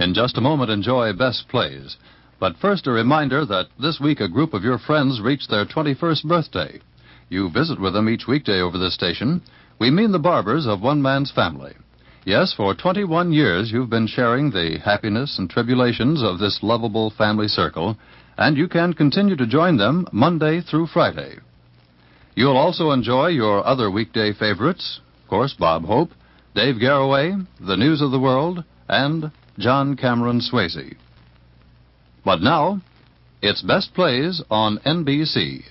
In just a moment, enjoy Best Plays. But first, a reminder that this week a group of your friends reached their 21st birthday. You visit with them each weekday over this station. We mean the Barbers of One Man's Family. Yes, for 21 years you've been sharing the happiness and tribulations of this lovable family circle, and you can continue to join them Monday through Friday. You'll also enjoy your other weekday favorites, of course, Bob Hope, Dave Garroway, The News of the World, and John Cameron Swayze. But now, it's Best Plays on NBC.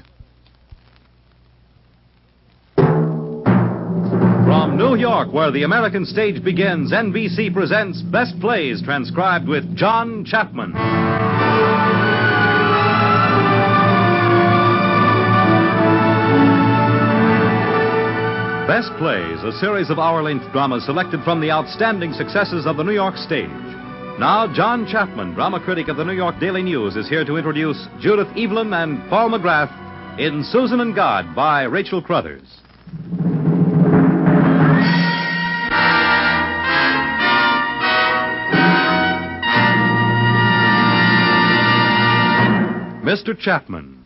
From New York, where the American stage begins, NBC presents Best Plays, transcribed with John Chapman. Best Plays, a series of hour-length dramas selected from the outstanding successes of the New York stage. Now, John Chapman, drama critic of the New York Daily News, is here to introduce Judith Evelyn and Paul McGrath in Susan and God by Rachel Crothers. Mr. Chapman.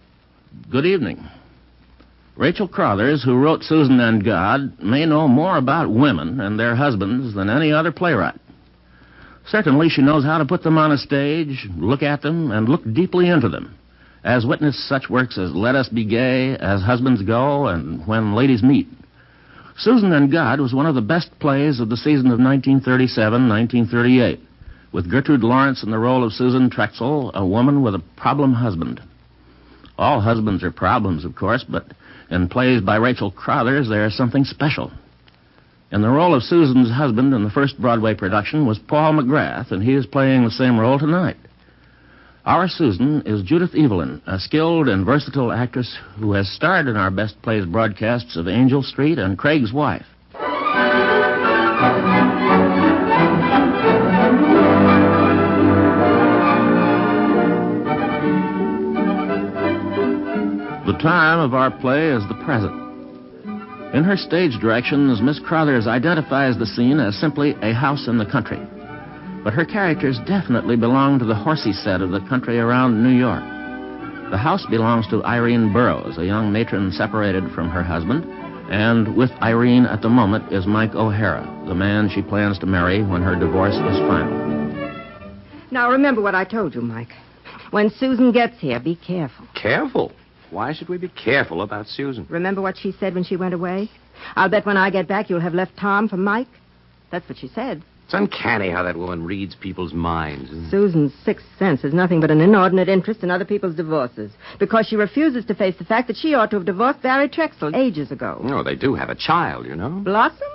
Good evening. Rachel Crothers, who wrote Susan and God, may know more about women and their husbands than any other playwright. Certainly, she knows how to put them on a stage, look at them, and look deeply into them, as witness such works as Let Us Be Gay, As Husbands Go, and When Ladies Meet. Susan and God was one of the best plays of the season of 1937-1938, with Gertrude Lawrence in the role of Susan Trexel, a woman with a problem husband. All husbands are problems, of course, but in plays by Rachel Crothers, there is something special. In the role of Susan's husband in the first Broadway production was Paul McGrath, and he is playing the same role tonight. Our Susan is Judith Evelyn, a skilled and versatile actress who has starred in our Best Plays broadcasts of Angel Street and Craig's Wife. The time of our play is the present. In her stage directions, Miss Crothers identifies the scene as simply a house in the country. But her characters definitely belong to the horsey set of the country around New York. The house belongs to Irene Burroughs, a young matron separated from her husband, and with Irene at the moment is Mike O'Hara, the man she plans to marry when her divorce is final. Now, remember what I told you, Mike. When Susan gets here, be careful. Careful? Why should we be careful about Susan? Remember what she said when she went away? I'll bet when I get back you'll have left Tom for Mike. That's what she said. It's uncanny how that woman reads people's minds. Susan's sixth sense is nothing but an inordinate interest in other people's divorces, because she refuses to face the fact that she ought to have divorced Barry Trexel ages ago. Oh, they do have a child, you know. Blossom?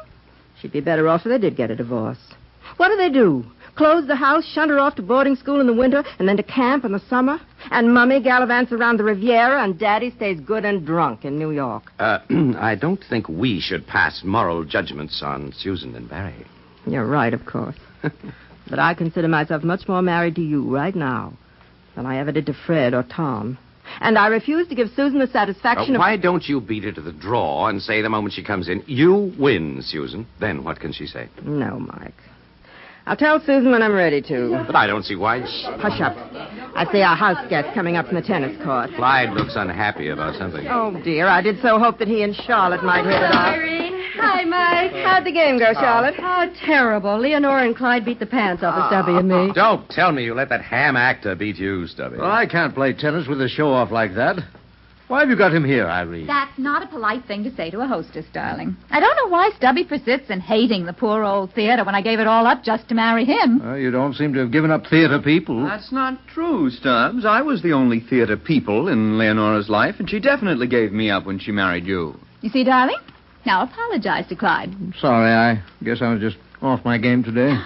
She'd be better off if they did get a divorce. What do? Close the house, shunt her off to boarding school in the winter, and then to camp in the summer? And Mummy gallivants around the Riviera, and Daddy stays good and drunk in New York. I don't think we should pass moral judgments on Susan and Barry. You're right, of course. But I consider myself much more married to you right now than I ever did to Fred or Tom. And I refuse to give Susan the satisfaction of... Why don't you beat her to the draw and say the moment she comes in, you win, Susan? Then what can she say? No, Mike. I'll tell Susan when I'm ready to. But I don't see why... Hush up. I see our house guest coming up from the tennis court. Clyde looks unhappy about something. Oh, dear. I did so hope that he and Charlotte might hit it off. Irene. Hi, Mike. How'd the game go, Charlotte? Oh, terrible. Leonora and Clyde beat the pants off of Stubby and me. Don't tell me you let that ham actor beat you, Stubby. Well, I can't play tennis with a show-off like that. Why have you got him here, Irene? That's not a polite thing to say to a hostess, darling. I don't know why Stubby persists in hating the poor old theater when I gave it all up just to marry him. You don't seem to have given up theater people. That's not true, Stubbs. I was the only theater people in Leonora's life, and she definitely gave me up when she married you. You see, darling? Now apologize to Clyde. Sorry, I guess I was just off my game today.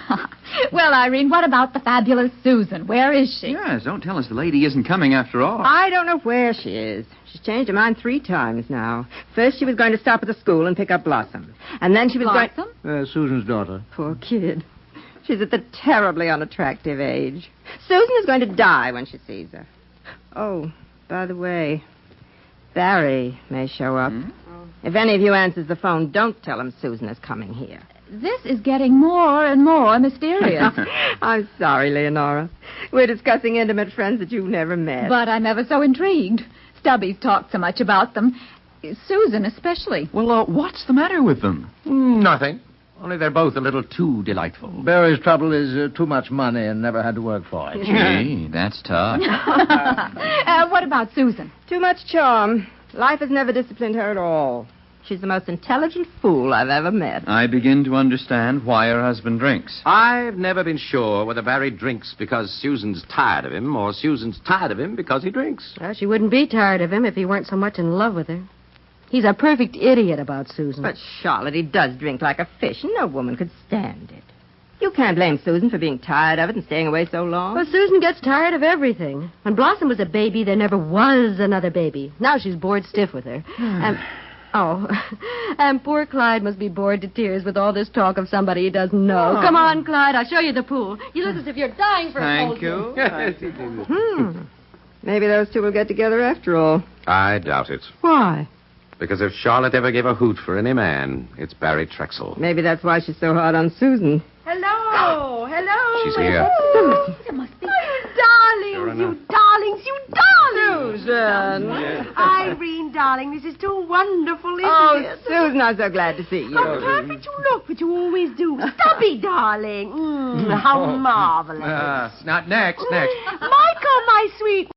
Well, Irene, what about the fabulous Susan? Where is she? Yes, don't tell us the lady isn't coming after all. I don't know where she is. She's changed her mind 3 times now. First, she was going to stop at the school and pick up Blossom. And then she was Blossom? Susan's daughter. Poor kid. She's at the terribly unattractive age. Susan is going to die when she sees her. Oh, by the way, Barry may show up. If any of you answers the phone, don't tell him Susan is coming here. This is getting more and more mysterious. I'm sorry, Leonora. We're discussing intimate friends that you've never met. But I'm ever so intrigued. Stubby's talked so much about them. Susan especially. Well, what's the matter with them? Nothing. Only they're both a little too delightful. Barry's trouble is too much money and never had to work for it. Gee, that's tough. What about Susan? Too much charm. Life has never disciplined her at all. She's the most intelligent fool I've ever met. I begin to understand why her husband drinks. I've never been sure whether Barry drinks because Susan's tired of him or Susan's tired of him because he drinks. Well, she wouldn't be tired of him if he weren't so much in love with her. He's a perfect idiot about Susan. But, Charlotte, he does drink like a fish, and no woman could stand it. You can't blame Susan for being tired of it and staying away so long. Well, Susan gets tired of everything. When Blossom was a baby, there never was another baby. Now she's bored stiff with her. And poor Clyde must be bored to tears with all this talk of somebody he doesn't know. Come on, Clyde, I'll show you the pool. You look as if you're dying for a Thank you. Maybe those two will get together after all. I doubt it. Why? Because if Charlotte ever gave a hoot for any man, it's Barry Trexel. Maybe that's why she's so hard on Susan. Hello. Hello. She's here. It must be. You darlings. Susan. Irene, darling, this is too wonderful, isn't Oh, it? Susan, I'm so glad to see you. How perfect you look, but you always do. Stubby, darling. How marvelous. Not next. Michael, my sweet.